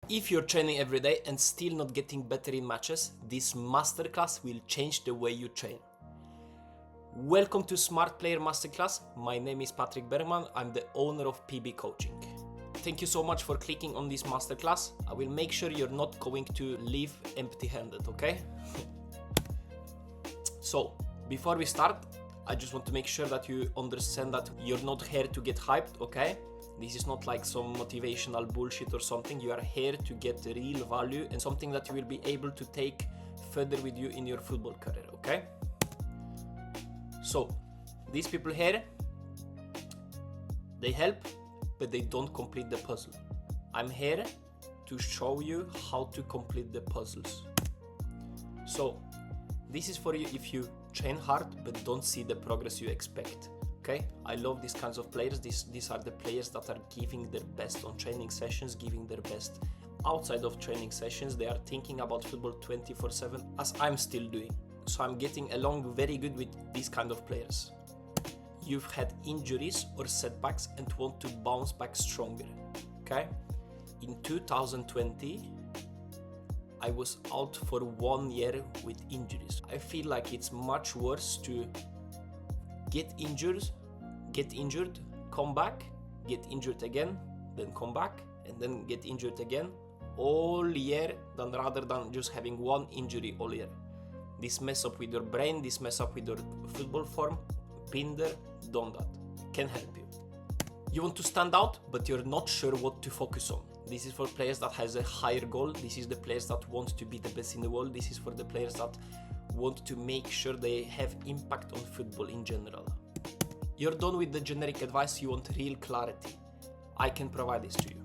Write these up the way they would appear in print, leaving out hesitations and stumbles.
If you're training every day and still not getting better in matches, this masterclass will change the way you train. Welcome to Smart Player Masterclass. My name is Patrick Bergman. I'm the owner of PB Coaching. Thank you so much for clicking on this masterclass. I will make sure you're not going to leave empty-handed, okay? So, before we start, I just want to make sure that you understand that you're not here to get hyped, okay? This is not like some motivational bullshit or something. You are here to get real value and something that you will be able to take further with you in your football career, okay? So, these people here, they help, but they don't complete the puzzle. I'm here to show you how to complete the puzzles. So, this is for you if you train hard but don't see the progress you expect. Okay, I love these kinds of players. These are the players that are giving their best on training sessions, giving their best outside of training sessions. They are thinking about football 24/7, as I'm still doing. So I'm getting along very good with these kind of players. You've had injuries or setbacks and want to bounce back stronger. Okay, in 2020, I was out for 1 year with injuries. I feel like it's much worse to get injured, come back, get injured again, then come back, and then get injured again all year rather than just having one injury all year. This mess up with your brain, this mess up with your football form. Been there, done that. Can help you. You want to stand out, but you're not sure what to focus on. This is for players that has a higher goal. This is the players that want to be the best in the world. This is for the players that want to make sure they have impact on football in general. You're done with the generic advice, you want real clarity. I can provide this to you.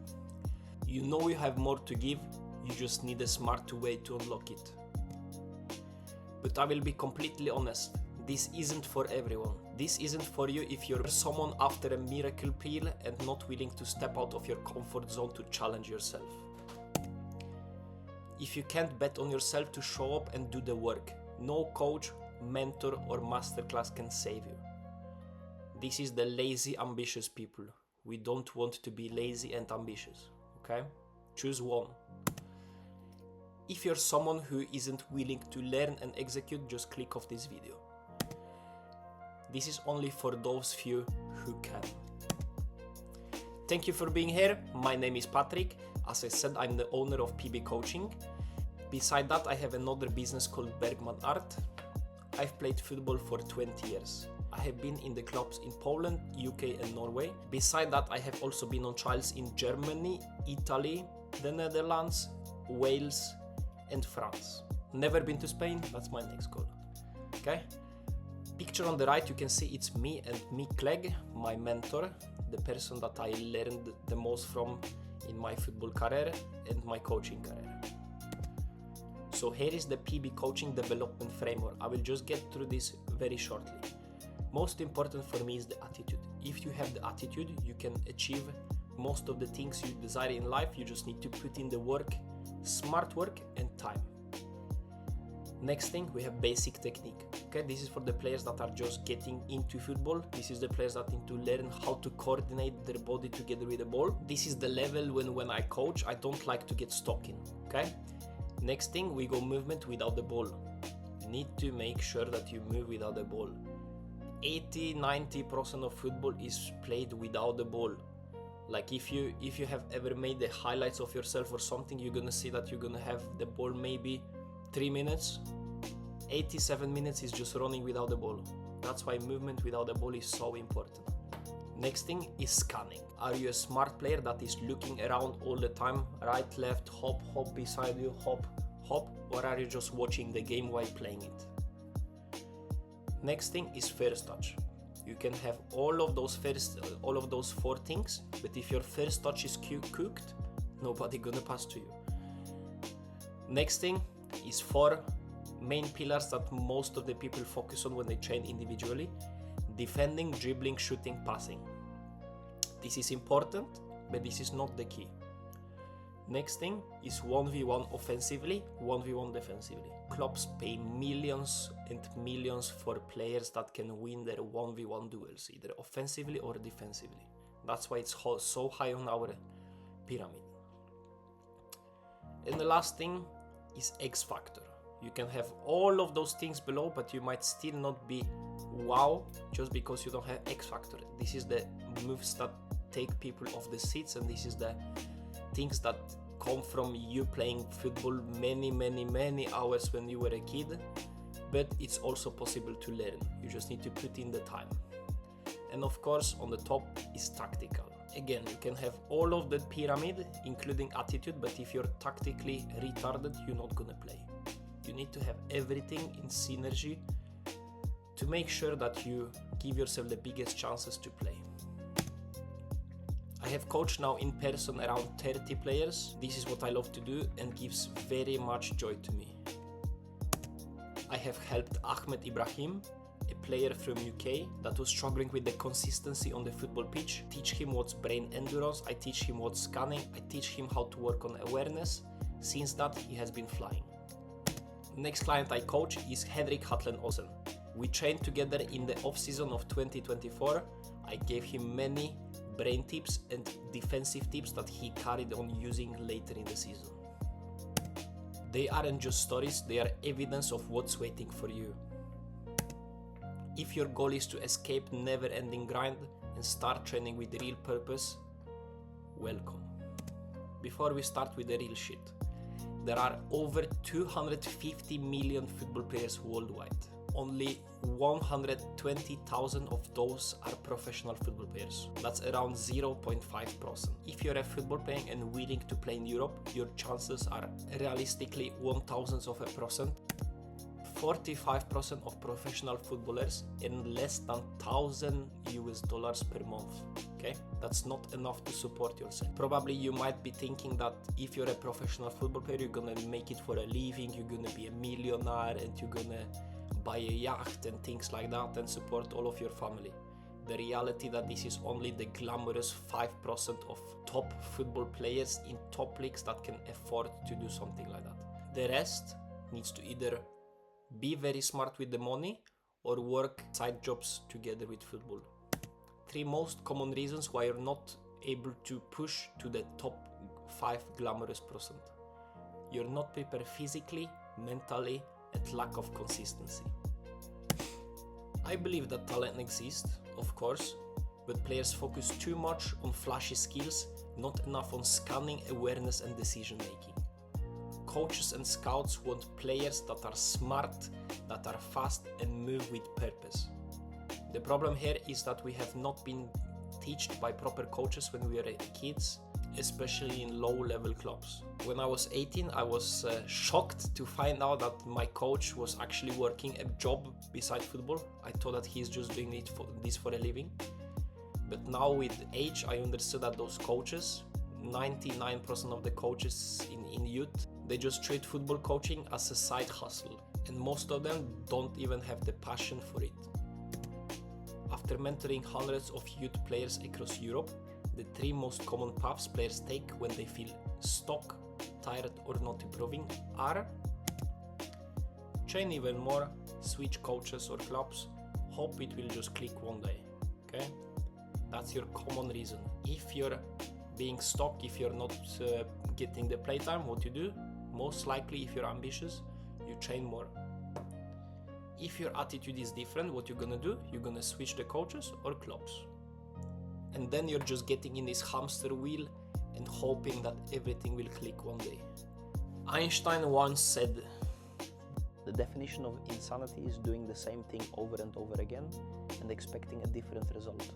You know you have more to give, you just need a smart way to unlock it. But I will be completely honest, this isn't for everyone. This isn't for you if you're someone after a miracle pill and not willing to step out of your comfort zone to challenge yourself. If you can't bet on yourself to show up and do the work, no coach, mentor or masterclass can save you. This is the lazy, ambitious people. We don't want to be lazy and ambitious, okay? Choose one. If you're someone who isn't willing to learn and execute, just click off this video. This is only for those few who can. Thank you for being here. My name is Patrick. As I said, I'm the owner of PB Coaching. Beside that, I have another business called Bergman Art. I've played football for 20 years. I have been in the clubs in Poland, UK and Norway. Beside that, I have also been on trials in Germany, Italy, the Netherlands, Wales and France. Never been to Spain, that's my next goal. Okay? Picture on the right, you can see it's me and Mick Clegg, my mentor, the person that I learned the most from in my football career and my coaching career. So here is the PB Coaching Development Framework. I will just get through this very shortly. Most important for me is the attitude. If you have the attitude, you can achieve most of the things you desire in life. You just need to put in the work, smart work and time. Next thing, we have basic technique. Okay, this is for the players that are just getting into football. This is the players that need to learn how to coordinate their body together with the ball. This is the level when I coach, I don't like to get stuck in, okay? Next thing, we go movement without the ball. You need to make sure that you move without the ball. 80-90% of football is played without the ball. Like if you have ever made the highlights of yourself or something, you're gonna see that you're gonna have the ball maybe 3 minutes. 87 minutes is just running without the ball. That's why movement without the ball is so important. Next thing is scanning. Are you a smart player that is looking around all the time? Right, left, hop, hop beside you, hop, hop, or are you just watching the game while playing it? Next thing is first touch. You can have all of those 4 things, but if your first touch is cooked, nobody gonna pass to you. Next thing is 4 main pillars that most of the people focus on when they train individually: defending, dribbling, shooting, passing. This is important, but this is not the key. Next thing is 1v1 offensively, 1v1 defensively. Clubs pay millions and millions for players that can win their 1v1 duels, either offensively or defensively. That's why it's so high on our pyramid. And the last thing is X factor. You can have all of those things below, but you might still not be wow just because you don't have X factor. This is the moves that take people off the seats, and this is the things that come from you playing football many hours when you were a kid. But it's also possible to learn. You just need to put in the time. And of course, on the top is tactical. Again, you can have all of the pyramid, including attitude, but if you're tactically retarded, you're not gonna play. You need to have everything in synergy to make sure that you give yourself the biggest chances to play. I have coached now in person around 30 players. This is what I love to do and gives very much joy to me. I have helped Ahmed Ibrahim, a player from UK that was struggling with the consistency on the football pitch. Teach him what's brain endurance, I teach him what's scanning, I teach him how to work on awareness. Since that, he has been flying. Next client I coach is Henrik Hatlen Olsen. We trained together in the off-season of 2024. I gave him many brain tips and defensive tips that he carried on using later in the season. They aren't just stories, they are evidence of what's waiting for you. If your goal is to escape never-ending grind and start training with real purpose, welcome. Before we start with the real shit, there are over 250 million football players worldwide. Only 120,000 of those are professional football players. That's around 0.5%. If you're a football player and willing to play in Europe, your chances are realistically 0.001%. 45% of professional footballers earn less than $1,000 per month. Okay, that's not enough to support yourself. Probably you might be thinking that if you're a professional football player, you're gonna make it for a living, you're gonna be a millionaire, and you're gonna buy a yacht and things like that and support all of your family. The reality that this is only the glamorous 5% of top football players in top leagues that can afford to do something like that. The rest needs to either be very smart with the money or work side jobs together with football. 3 most common reasons why you're not able to push to the top 5 glamorous percent. You're not prepared physically, mentally, and lack of consistency. I believe that talent exists, of course, but players focus too much on flashy skills, not enough on scanning, awareness, and decision making. Coaches and scouts want players that are smart, that are fast, and move with purpose. The problem here is that we have not been taught by proper coaches when we were kids, especially in low-level clubs. When I was 18, I was shocked to find out that my coach was actually working a job beside football. I thought that he's just doing this for a living. But now with age, I understood that those coaches, 99% of the coaches in youth, they just treat football coaching as a side hustle. And most of them don't even have the passion for it. After mentoring hundreds of youth players across Europe, the 3 most common paths players take when they feel stuck, tired, or not improving are: train even more, switch coaches or clubs, hope it will just click one day. Okay? That's your common reason. If you're being stuck, if you're not getting the playtime, what you do? Most likely, if you're ambitious, you train more. If your attitude is different, what you're gonna do? You're gonna switch the coaches or clubs. And then you're just getting in this hamster wheel and hoping that everything will click one day. Einstein once said, "The definition of insanity is doing the same thing over and over again and expecting a different result."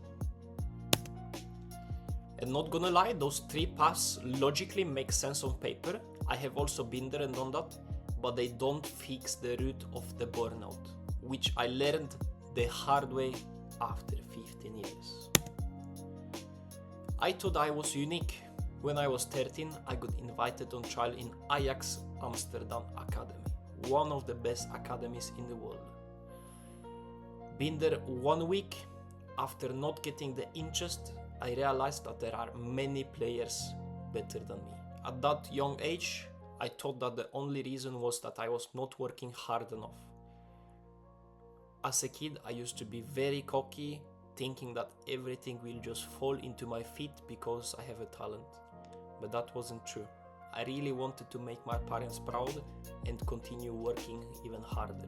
And not gonna lie, those 3 paths logically make sense on paper. I have also been there and done that, but they don't fix the root of the burnout, which I learned the hard way after 15 years. I thought I was unique. When I was 13, I got invited on trial in Ajax Amsterdam Academy, one of the best academies in the world. Been there 1 week, after not getting the interest, I realized that there are many players better than me. At that young age, I thought that the only reason was that I was not working hard enough. As a kid, I used to be very cocky, thinking that everything will just fall into my feet because I have a talent. But that wasn't true. I really wanted to make my parents proud and continue working even harder.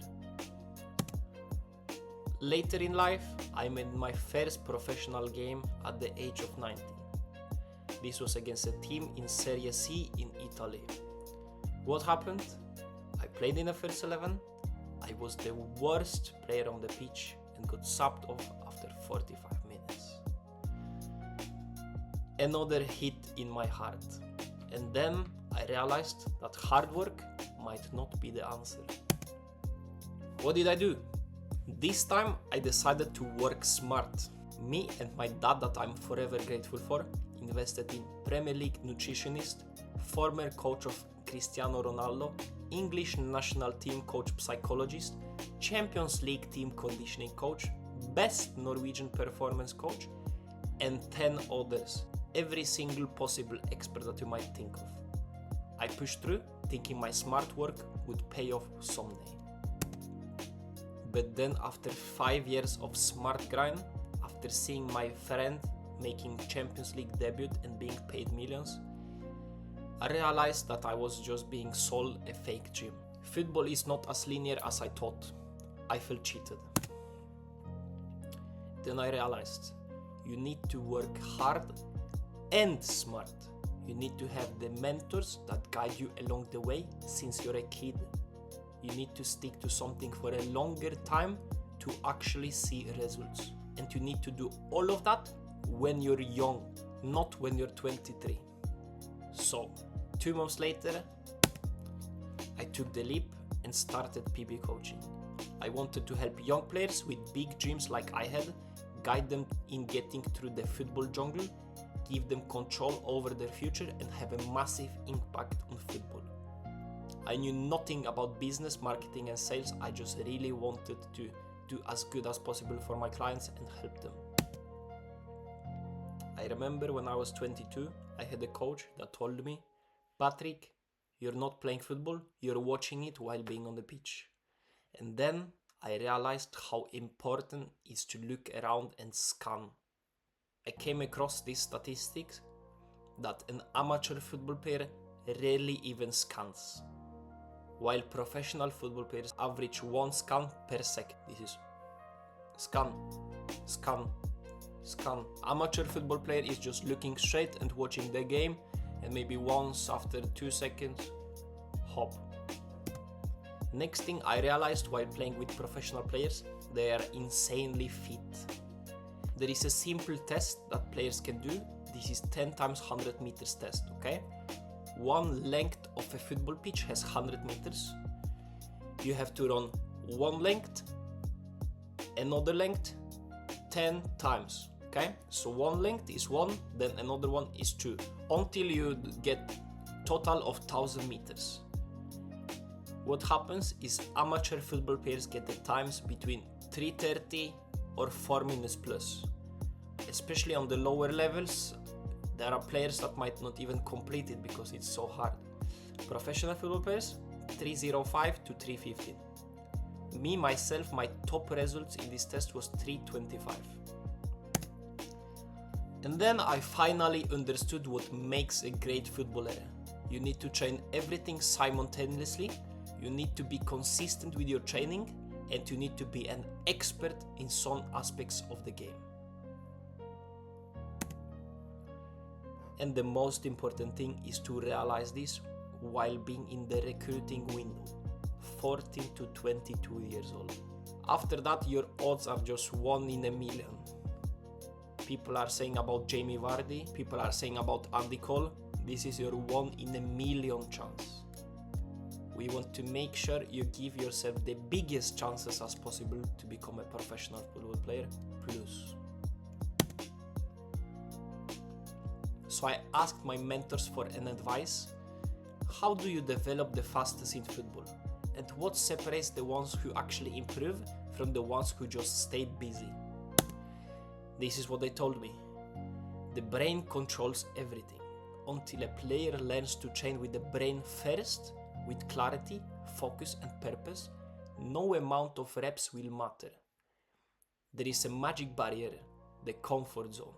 Later in life, I made my first professional game at the age of 19. This was against a team in Serie C in Italy. What happened? I played in the first 11. I was the worst player on the pitch and got subbed off after 45 minutes. Another hit in my heart. And then I realized that hard work might not be the answer. What did I do? This time I decided to work smart. Me and my dad, that I'm forever grateful for, invested in Premier League nutritionist, former coach of Cristiano Ronaldo, English national team coach psychologist, Champions League team conditioning coach, best Norwegian performance coach, and 10 others, every single possible expert that you might think of. I pushed through, thinking my smart work would pay off someday. But then after 5 years of smart grind, after seeing my friend making Champions League debut and being paid millions, I realized that I was just being sold a fake gym. Football is not as linear as I thought. I felt cheated. Then I realized you need to work hard and smart. You need to have the mentors that guide you along the way since you're a kid. You need to stick to something for a longer time to actually see results. And you need to do all of that when you're young, not when you're 23. So, 2 months later, I took the leap and started PB coaching. I wanted to help young players with big dreams like I had, guide them in getting through the football jungle, give them control over their future and have a massive impact on football. I knew nothing about business, marketing and sales. I just really wanted to do as good as possible for my clients and help them. I remember when I was 22, I had a coach that told me, Patrick, you're not playing football, you're watching it while being on the pitch. And then I realized how important it is to look around and scan. I came across these statistics that an amateur football player rarely even scans, while professional football players average 1 scan per second. This is scan, scan, scan. Amateur football player is just looking straight and watching the game, and maybe once after 2 seconds, hop. Next thing I realized while playing with professional players, they are insanely fit. There is a simple test that players can do. This is 10 times 100 meters test, okay? One length of a football pitch has 100 meters. You have to run one length, another length, 10 times, okay? So one length is 1, then another one is 2, until you get total of 1000 meters. What happens is amateur football players get the times between 3:30 or 4 minutes plus. Especially on the lower levels, there are players that might not even complete it because it's so hard. Professional football players, 3:05 to 3:15. Me, myself, my top results in this test was 3:25. And then I finally understood what makes a great footballer. You need to train everything simultaneously, you need to be consistent with your training, and you need to be an expert in some aspects of the game. And the most important thing is to realize this while being in the recruiting window, 14 to 22 years old. After that, your odds are just 1 in a million. People are saying about Jamie Vardy, people are saying about Andy Cole. This is your 1 in a million chance. We want to make sure you give yourself the biggest chances as possible to become a professional football player, plus. So I asked my mentors for an advice. How do you develop the fastest in football? And what separates the ones who actually improve from the ones who just stayed busy? This is what they told me. The brain controls everything. Until a player learns to train with the brain first, with clarity, focus and purpose, no amount of reps will matter. There is a magic barrier, the comfort zone.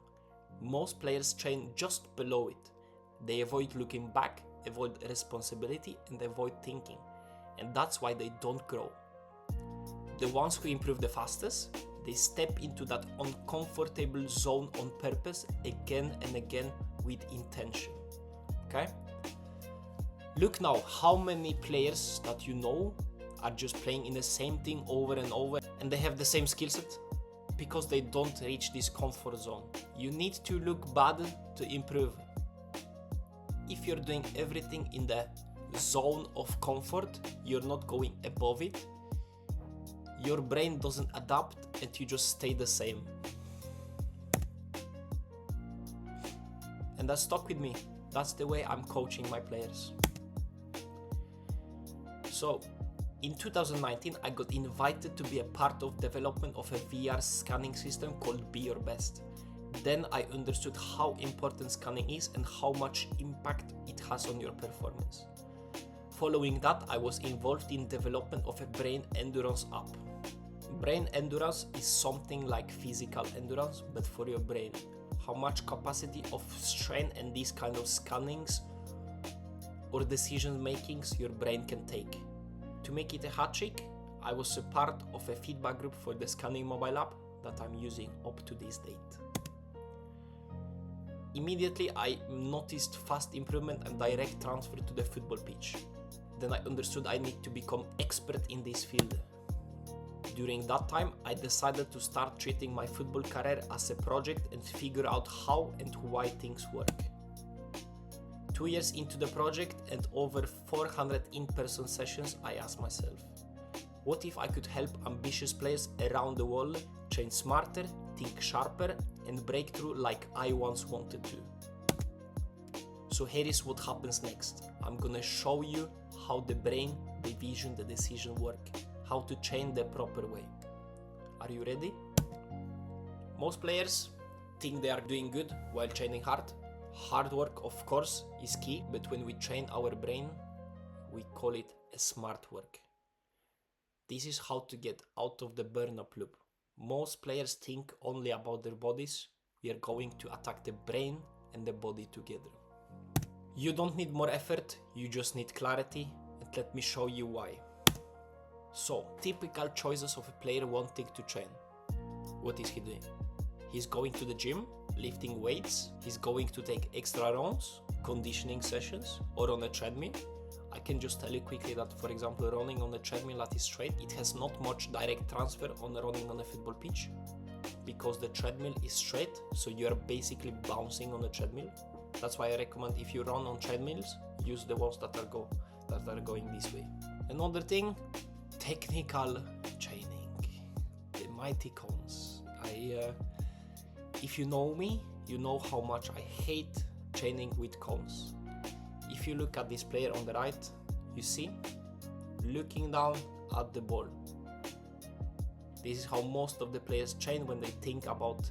Most players train just below it. They avoid looking back avoid responsibility, and avoid thinking. And that's why they don't grow. The ones who improve the fastest, they step into that uncomfortable zone on purpose again and again with intention. Okay? Look now, how many players that you know are just playing in the same thing over and over, and they have the same skill set? Because they don't reach this comfort zone. You need to look bad to improve. If you're doing everything in the zone of comfort, you're not going above it, your brain doesn't adapt and you just stay the same. And that stuck with me. That's the way I'm coaching my players. So in 2019, I got invited to be a part of development of a VR scanning system called Be Your Best. Then I understood how important scanning is and how much impact it has on your performance. Following that, I was involved in development of a brain endurance app. Brain endurance is something like physical endurance, but for your brain. How much capacity of strength and these kind of scannings or decision makings your brain can take. To make it a hat trick, I was a part of a feedback group for the scanning mobile app that I'm using up to this date. Immediately, I noticed fast improvement and direct transfer to the football pitch. Then I understood I need to become expert in this field. During that time, I decided to start treating my football career as a project and figure out how and why things work. 2 years into the project and over 400 in-person sessions, I asked myself, what if I could help ambitious players around the world train smarter, think sharper, and break through like I once wanted to? So here is what happens next. I'm gonna show you how the brain, the vision, the decision work, how to train the proper way. Are you ready? Most players think they are doing good while training hard. Hard work, of course, is key, but when we train our brain, we call it a smart work. This is how to get out of the burnout loop. Most players think only about their bodies. We are going to attack the brain and the body together. You don't need more effort, you just need clarity, and let me show you why. So, typical choices of a player wanting to train. What is he doing? He's going to the gym, lifting weights, he's going to take extra runs, conditioning sessions, or on a treadmill. I can just tell you quickly that, for example, running on a treadmill that is straight, it has not much direct transfer on running on a football pitch, because the treadmill is straight, so you're basically bouncing on a treadmill. That's why I recommend, if you run on treadmills, use the ones that are going this way. Another thing, technical training, the mighty cons. If you know me, you know how much I hate training with cons. If you look at this player on the right, you see, looking down at the ball. This is how most of the players train when they think about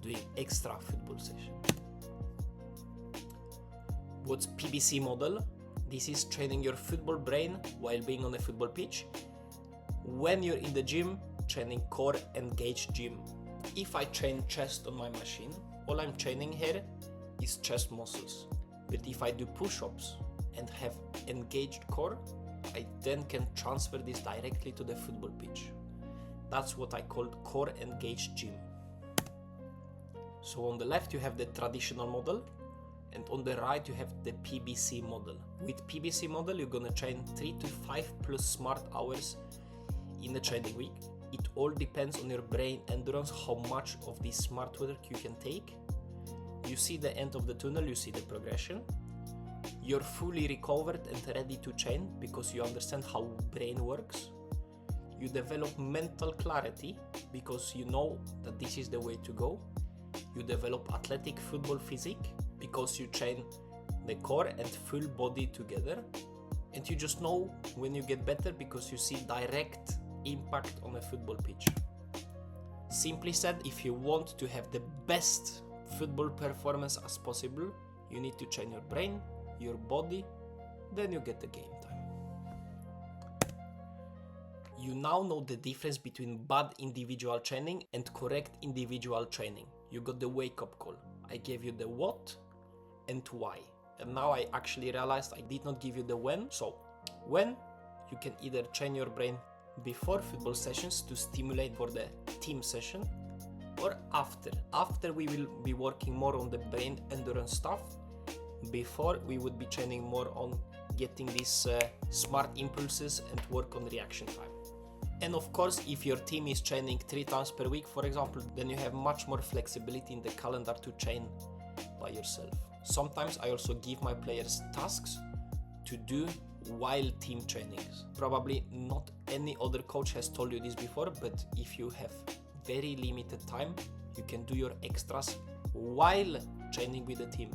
doing extra football session. What's PBC model? This is training your football brain while being on a football pitch. When you're in the gym, training core engaged gym. If I train chest on my machine, all I'm training here is chest muscles. But if I do push-ups and have engaged core, I then can transfer this directly to the football pitch. That's what I call core engaged gym. So on the left you have the traditional model, and on the right you have the PBC model. With PBC model you're gonna train 3 to 5 plus smart hours in the training week. It all depends on your brain endurance, how much of this smart work you can take. You see the end of the tunnel, you see the progression. You're fully recovered and ready to train because you understand how brain works. You develop mental clarity because you know that this is the way to go. You develop athletic football physique because you train the core and full body together. And you just know when you get better because you see direct impact on a football pitch. Simply said, if you want to have the best football performance as possible, you need to train your brain, your body, then you get the game time. You now know the difference between bad individual training and correct individual training. You got the wake-up call. I gave you the what and why. And now I actually realized I did not give you the when. So when, you can either train your brain before football sessions to stimulate for the team session, or after. After we will be working more on the brain endurance stuff. Before we would be training more on getting these smart impulses and work on reaction time. And of course, if your team is training 3 times per week, for example, then you have much more flexibility in the calendar to train by yourself. Sometimes I also give my players tasks to do while team trainings. Probably not any other coach has told you this before, but if you have very limited time, you can do your extras while training with the team.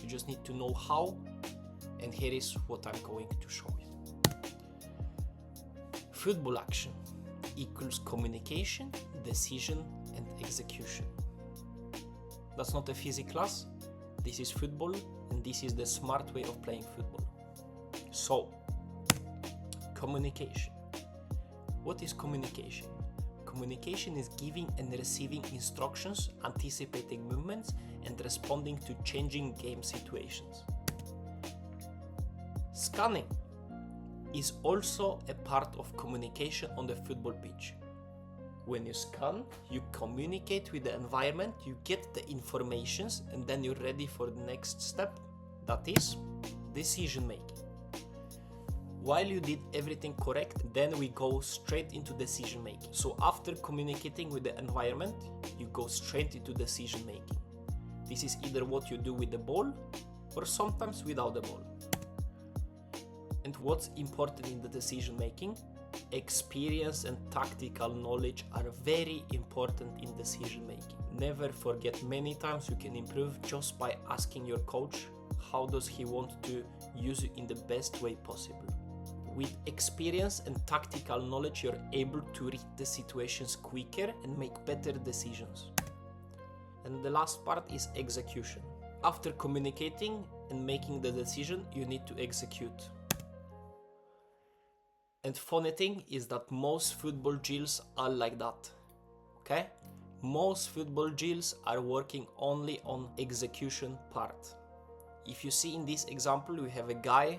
You just need to know how, and here is what I'm going to show you. Football action equals communication, decision, and execution. That's not a physics class. This is football, and this is the smart way of playing football. So, communication. What is communication? Communication is giving and receiving instructions, anticipating movements, and responding to changing game situations. Scanning is also a part of communication on the football pitch. When you scan, you communicate with the environment, you get the informations, and then you're ready for the next step. That is decision making. While you did everything correct, then we go straight into decision making. So after communicating with the environment, you go straight into decision making. This is either what you do with the ball or sometimes without the ball. And what's important in the decision making? Experience and tactical knowledge are very important in decision making. Never forget, many times you can improve just by asking your coach how does he want to use it in the best way possible. With experience and tactical knowledge, you're able to read the situations quicker and make better decisions. And the last part is execution. After communicating and making the decision, you need to execute. And funny thing is that most football drills are like that. Okay? Most football drills are working only on execution part. If you see in this example, we have a guy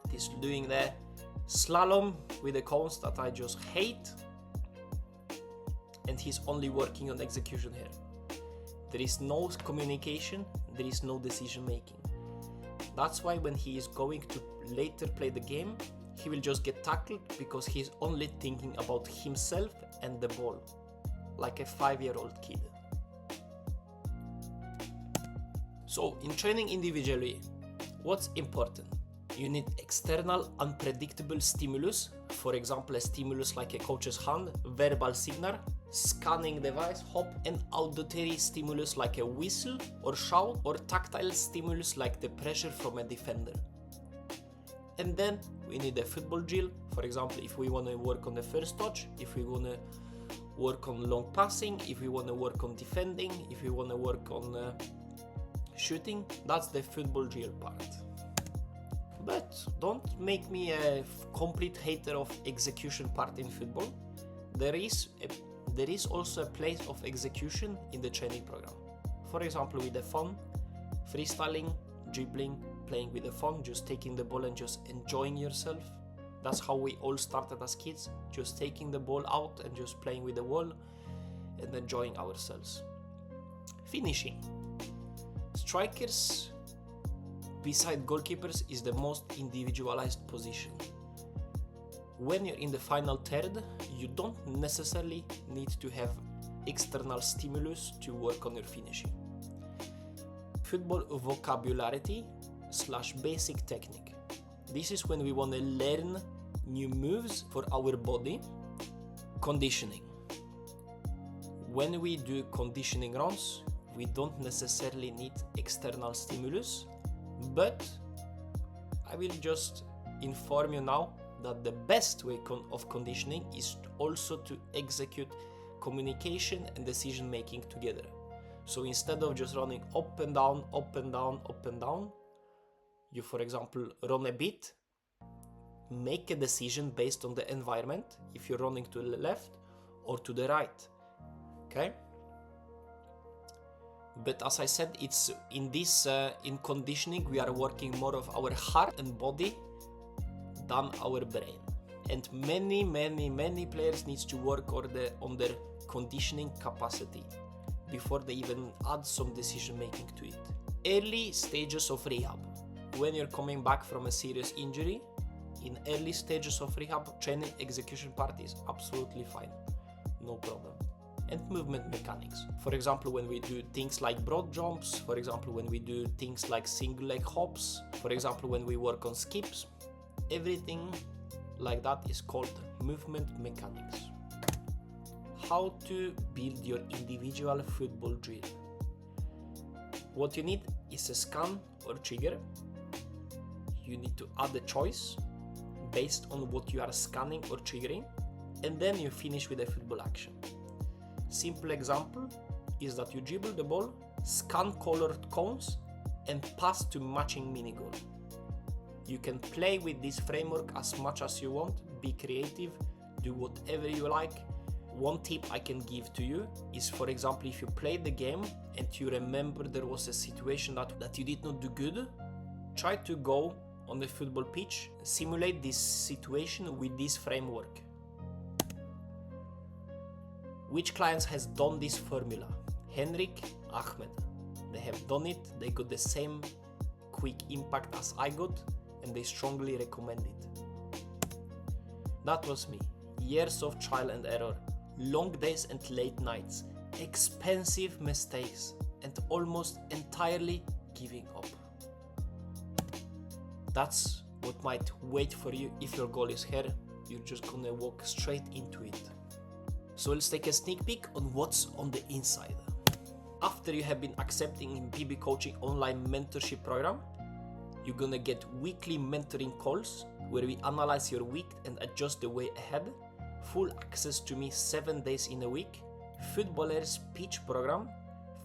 that is doing the slalom with the cones that I just hate, and he's only working on execution here. There is no communication, there is no decision making. That's why when he is going to later play the game, he will just get tackled because he's only thinking about himself and the ball, like a 5-year-old kid. So in training individually, what's important? You need external unpredictable stimulus, for example a stimulus like a coach's hand, verbal signal, scanning device, hop, and auditory stimulus like a whistle or shout, or tactile stimulus like the pressure from a defender. And then we need a football drill, for example if we want to work on the first touch, if we want to work on long passing, if we want to work on defending, if we want to work on shooting. That's the football drill part. But don't make me a complete hater of execution part in football. There is also a place of execution in the training program. For example, with the fun, freestyling, dribbling, playing with the fun, just taking the ball and just enjoying yourself. That's how we all started as kids, just taking the ball out and just playing with the ball and enjoying ourselves. Finishing. Strikers, beside goalkeepers, is the most individualized position. When you're in the final third, you don't necessarily need to have external stimulus to work on your finishing. Football vocabulary / basic technique. This is when we want to learn new moves for our body. Conditioning. When we do conditioning runs, we don't necessarily need external stimulus, but I will just inform you now that the best way of conditioning is also to execute communication and decision making together. So instead of just running up and down, up and down, up and down, you, for example, run a bit, make a decision based on the environment, if you're running to the left or to the right. Okay? But as I said, it's in this in conditioning we are working more of our heart and body than our brain. And many players needs to work on their conditioning capacity before they even add some decision making to it. Early stages of rehab. When you're coming back from a serious injury, in early stages of rehab, training execution part is absolutely fine, no problem. And movement mechanics. For example, when we do things like broad jumps, for example, when we do things like single leg hops, for example, when we work on skips, everything like that is called movement mechanics. How to build your individual football drill. What you need is a scan or trigger. You need to add a choice based on what you are scanning or triggering, and then you finish with a football action. Simple example is that you dribble the ball, scan colored cones, and pass to matching mini goal. You can play with this framework as much as you want, be creative, do whatever you like. One tip I can give to you is, for example, if you play the game and you remember there was a situation that you did not do good, try to go on the football pitch, simulate this situation with this framework. Which clients has done this formula? Henrik, Ahmed. They have done it, they got the same quick impact as I got, and they strongly recommend it. That was me. Years of trial and error, long days and late nights, expensive mistakes, and almost entirely giving up. That's what might wait for you if your goal is here. You're just gonna walk straight into it. So let's take a sneak peek on what's on the inside. After you have been accepting in BB Coaching online mentorship program, you're gonna get weekly mentoring calls where we analyze your week and adjust the way ahead, full access to me 7 days in a week, footballers pitch program,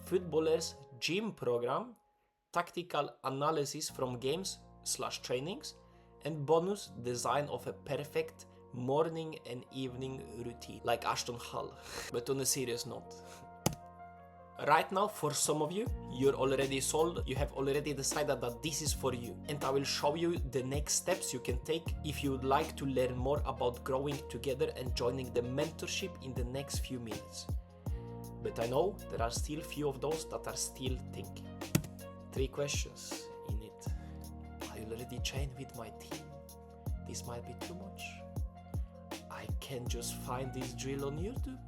footballers gym program, tactical analysis from games/trainings, and bonus design of a perfect morning and evening routine, like Ashton Hall, but on a serious note. Right now, for some of you, you're already sold, you have already decided that this is for you, and I will show you the next steps you can take if you would like to learn more about growing together and joining the mentorship in the next few minutes. But I know there are still few of those that are still thinking. 3 questions in it. I already trained with my team. This might be too much. I can't just find this drill on YouTube.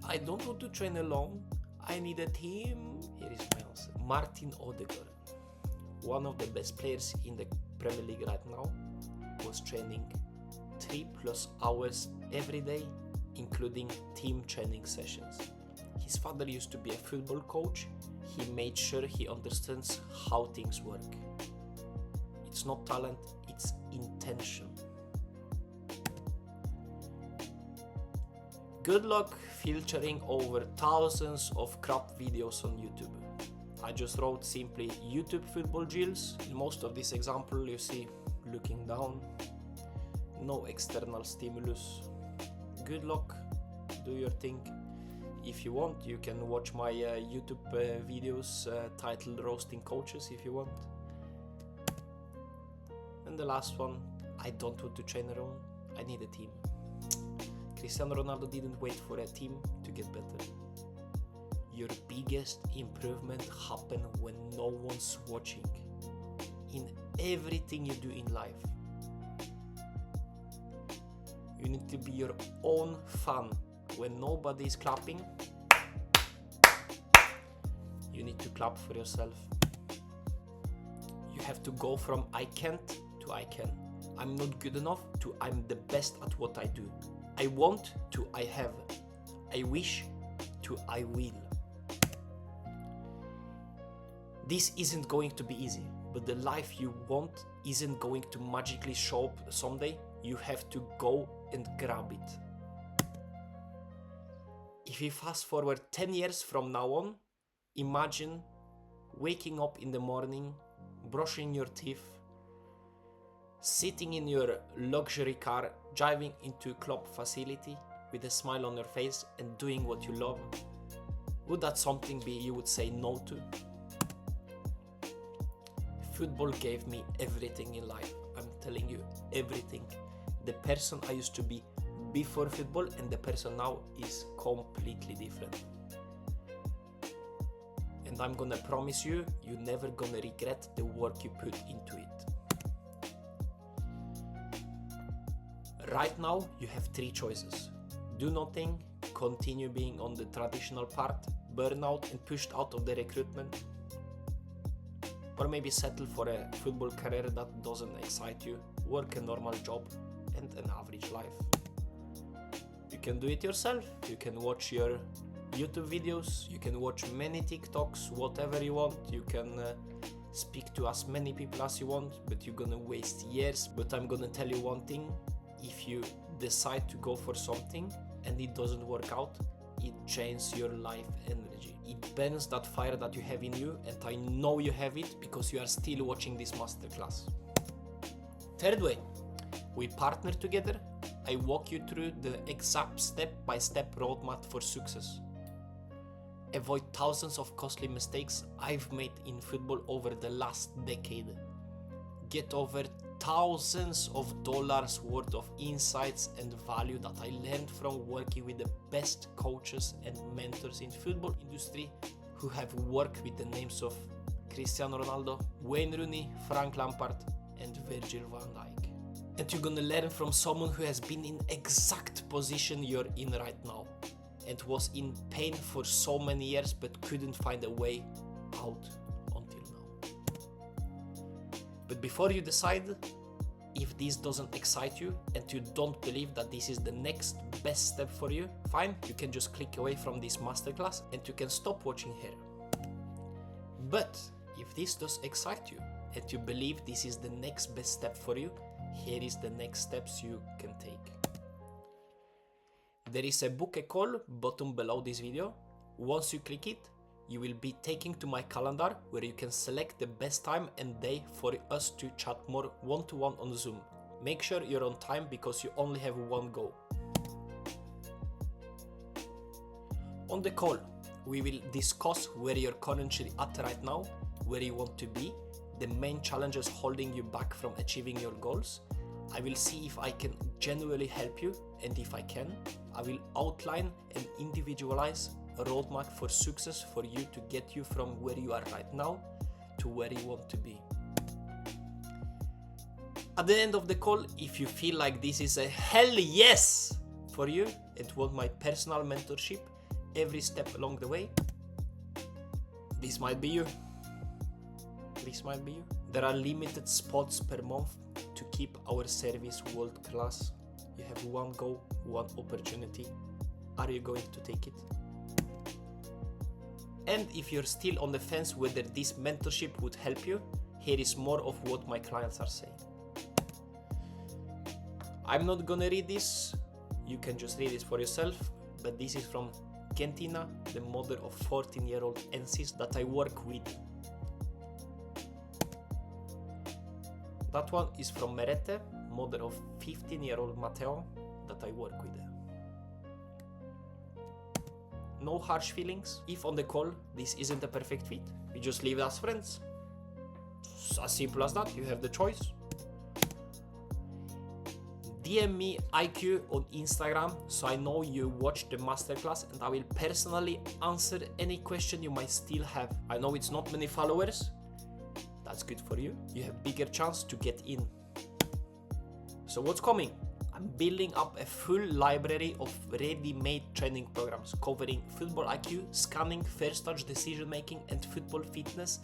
I don't want to train alone. I need a team. Here is my answer. Martin Ødegaard, one of the best players in the Premier League right now, was training 3+ hours every day, including team training sessions. His father used to be a football coach. He made sure he understands how things work. It's not talent, it's intention. Good luck filtering over thousands of crap videos on YouTube. I just wrote simply YouTube football drills. In most of this example you see looking down, no external stimulus. Good luck, do your thing. If you want, you can watch my YouTube videos titled Roasting Coaches if you want. And the last one, I don't want to train alone, I need a team. Cristiano Ronaldo didn't wait for a team to get better. Your biggest improvement happens when no one's watching. In everything you do in life, you need to be your own fan. When nobody is clapping, you need to clap for yourself. You have to go from I can't to I can. I'm not good enough to I'm the best at what I do. I want to I have. I wish to I will. This isn't going to be easy, but the life you want isn't going to magically show up someday. You have to go and grab it. If you fast forward 10 years from now on, imagine waking up in the morning, brushing your teeth, sitting in your luxury car, driving into a club facility with a smile on your face and doing what you love. Would that something be you would say no to? Football gave me everything in life. I'm telling you, everything. The person I used to be before football and the person now is completely different. And I'm gonna promise you, you're never gonna regret the work you put into it. Right now, you have 3 choices. Do nothing, continue being on the traditional part, burnout and pushed out of the recruitment, or maybe settle for a football career that doesn't excite you, work a normal job and an average life. You can do it yourself. You can watch your YouTube videos, you can watch many TikToks, whatever you want. You can speak to as many people as you want, but you're gonna waste years. But I'm gonna tell you one thing: if you decide to go for something and it doesn't work out, it drains your life energy. It burns that fire that you have in you, and I know you have it because you are still watching this masterclass. Third way, we partner together. I walk you through the exact step-by-step roadmap for success. Avoid thousands of costly mistakes I've made in football over the last decade. Get over thousands of dollars worth of insights and value that I learned from working with the best coaches and mentors in football industry who have worked with the names of Cristiano Ronaldo, Wayne Rooney, Frank Lampard and Virgil van Dijk. And you're gonna learn from someone who has been in exact position you're in right now and was in pain for so many years but couldn't find a way out until now. But before you decide if this doesn't excite you and you don't believe that this is the next best step for you, fine, you can just click away from this masterclass and you can stop watching here. But if this does excite you and you believe this is the next best step for you, here is the next steps you can take. There is a book a call button below this video. Once you click it, you will be taken to my calendar where you can select the best time and day for us to chat more one-to-one on Zoom. Make sure you're on time because you only have one go. On the call, we will discuss where you're currently at right now, where you want to be, the main challenges holding you back from achieving your goals. I will see if I can genuinely help you, and if I can, I will outline and individualize a roadmap for success for you to get you from where you are right now to where you want to be. At the end of the call, if you feel like this is a hell yes for you and want my personal mentorship every step along the way, this might be you. This might be you. There are limited spots per month to keep our service world class. You have one go, one opportunity. Are you going to take it? And if you're still on the fence whether this mentorship would help you, here is more of what my clients are saying. I'm not gonna read this, you can just read it for yourself, but this is from Kentina, the mother of 14-year-old NCs that I work with. That one is from Merete, mother of 15-year-old Matteo that I work with. No harsh feelings. If on the call this isn't a perfect fit, we just leave it as friends. It's as simple as that. You have the choice. DM me IQ on Instagram so I know you watched the masterclass and I will personally answer any question you might still have. I know it's not many followers. That's good for you. You have bigger chance to get in. So what's coming? I'm building up a full library of ready-made training programs covering football IQ, scanning, first touch decision making and football fitness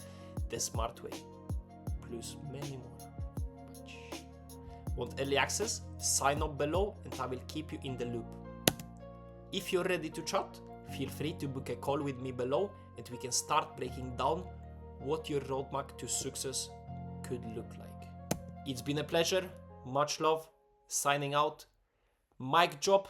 the smart way. Plus many more. Want early access? Sign up below and I will keep you in the loop. If you're ready to chat, feel free to book a call with me below and we can start breaking down what your roadmap to success could look like. It's been a pleasure. Much love. Signing out. Mic drop.